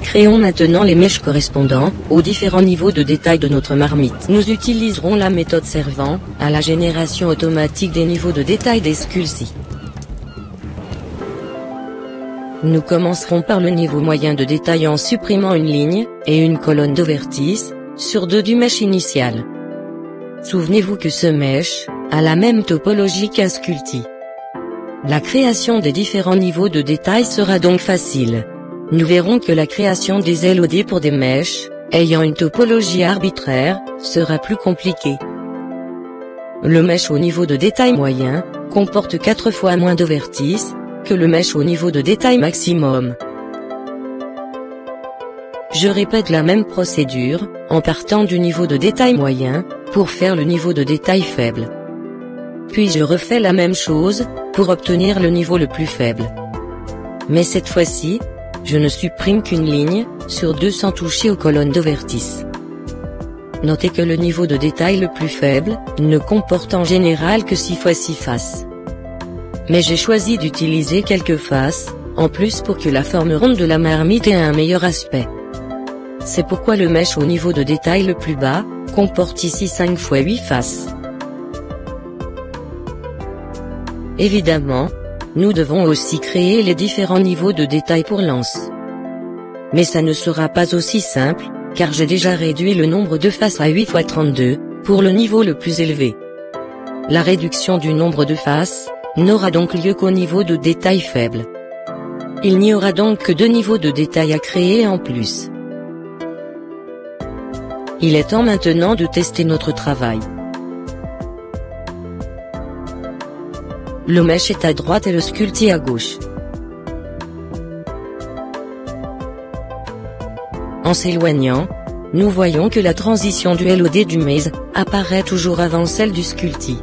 Créons maintenant les mèches correspondant aux différents niveaux de détail de notre marmite. Nous utiliserons la méthode servant à la génération automatique des niveaux de détail des sculptés. Nous commencerons par le niveau moyen de détail en supprimant une ligne et une colonne de vertice sur deux du mèche initial. Souvenez-vous que ce mèche a la même topologie qu'un sculpté. La création des différents niveaux de détail sera donc facile. Nous verrons que la création des LOD pour des mèches ayant une topologie arbitraire sera plus compliquée. Le mèche au niveau de détail moyen comporte 4 fois moins de vertices que le mèche au niveau de détail maximum. Je répète la même procédure, en partant du niveau de détail moyen, pour faire le niveau de détail faible. Puis je refais la même chose, pour obtenir le niveau le plus faible. Mais cette fois-ci, je ne supprime qu'une ligne, sur deux sans toucher aux colonnes de vertice. Notez que le niveau de détail le plus faible, ne comporte en général que 6 fois 6 faces. Mais j'ai choisi d'utiliser quelques faces, en plus pour que la forme ronde de la marmite ait un meilleur aspect. C'est pourquoi le mèche au niveau de détail le plus bas, comporte ici 5 fois 8 faces. Évidemment, nous devons aussi créer les différents niveaux de détail pour l'anse. Mais ça ne sera pas aussi simple, car j'ai déjà réduit le nombre de faces à 8 fois 32, pour le niveau le plus élevé. La réduction du nombre de faces n'aura donc lieu qu'au niveau de détail faible. Il n'y aura donc que 2 niveaux de détail à créer en plus. Il est temps maintenant de tester notre travail. Le mèche est à droite et le sculpté à gauche. En s'éloignant, nous voyons que la transition du LOD du maze apparaît toujours avant celle du sculpté.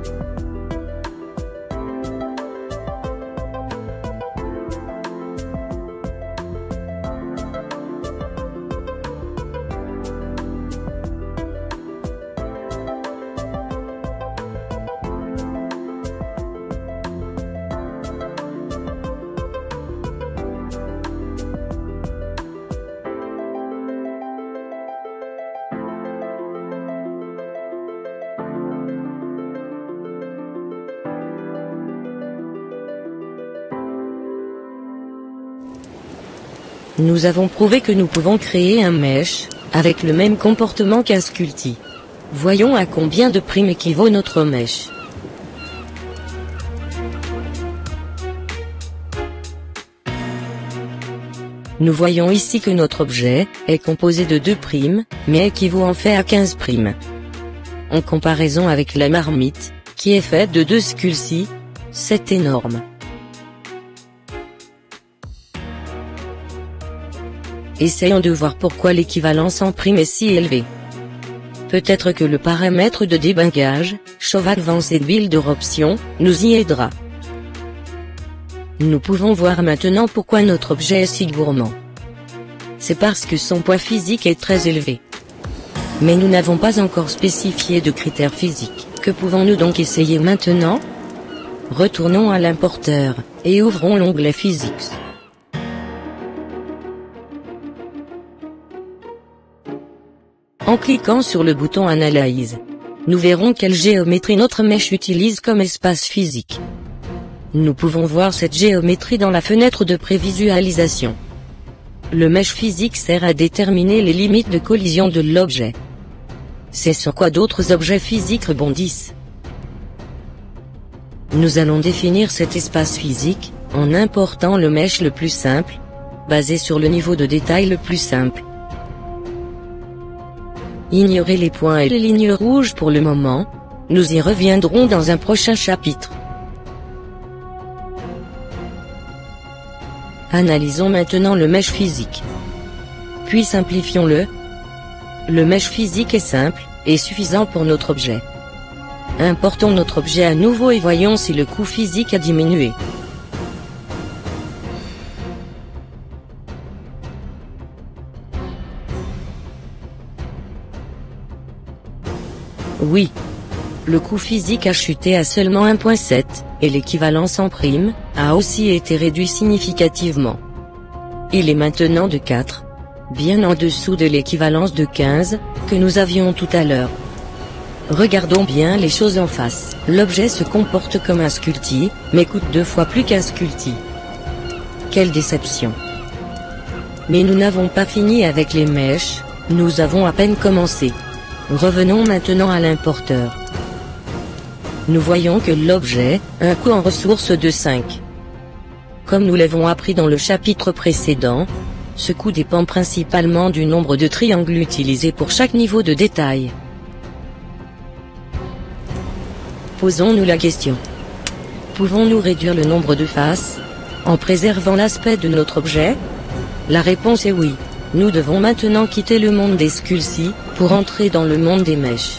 Nous avons prouvé que nous pouvons créer un mèche, avec le même comportement qu'un sculpté. Voyons à combien de primes équivaut notre mèche. Nous voyons ici que notre objet est composé de 2 primes, mais équivaut en fait à 15 primes. En comparaison avec la marmite, qui est faite de 2 sculptés, c'est énorme. Essayons de voir pourquoi l'équivalence en prime est si élevée. Peut-être que le paramètre de débingage, Show Advanced Builder Option, nous y aidera. Nous pouvons voir maintenant pourquoi notre objet est si gourmand. C'est parce que son poids physique est très élevé. Mais nous n'avons pas encore spécifié de critères physiques. Que pouvons-nous donc essayer maintenant? Retournons à l'importeur, et ouvrons l'onglet Physics. En cliquant sur le bouton Analyse, nous verrons quelle géométrie notre mèche utilise comme espace physique. Nous pouvons voir cette géométrie dans la fenêtre de prévisualisation. Le mèche physique sert à déterminer les limites de collision de l'objet. C'est sur quoi d'autres objets physiques rebondissent. Nous allons définir cet espace physique, en important le mèche le plus simple, basé sur le niveau de détail le plus simple. Ignorez les points et les lignes rouges pour le moment, nous y reviendrons dans un prochain chapitre. Analysons maintenant le mèche physique. Puis simplifions-le. Le mèche physique est simple, et suffisant pour notre objet. Importons notre objet à nouveau et voyons si le coût physique a diminué. Oui. le coût physique a chuté à seulement 1,7, et l'équivalence en prime a aussi été réduit significativement. Il est maintenant de 4, bien en dessous de l'équivalence de 15, que nous avions tout à l'heure. Regardons bien les choses en face. L'objet se comporte comme un sculpti, mais coûte 2 fois plus qu'un sculpti. Quelle déception! Mais nous n'avons pas fini avec les mèches, nous avons à peine commencé. Revenons maintenant à l'importeur. Nous voyons que l'objet a un coût en ressources de 5. Comme nous l'avons appris dans le chapitre précédent, ce coût dépend principalement du nombre de triangles utilisés pour chaque niveau de détail. Posons-nous la question. Pouvons-nous réduire le nombre de faces, en préservant l'aspect de notre objet? La réponse est oui. Nous devons maintenant quitter le monde des sculptis, pour entrer dans le monde des mèches.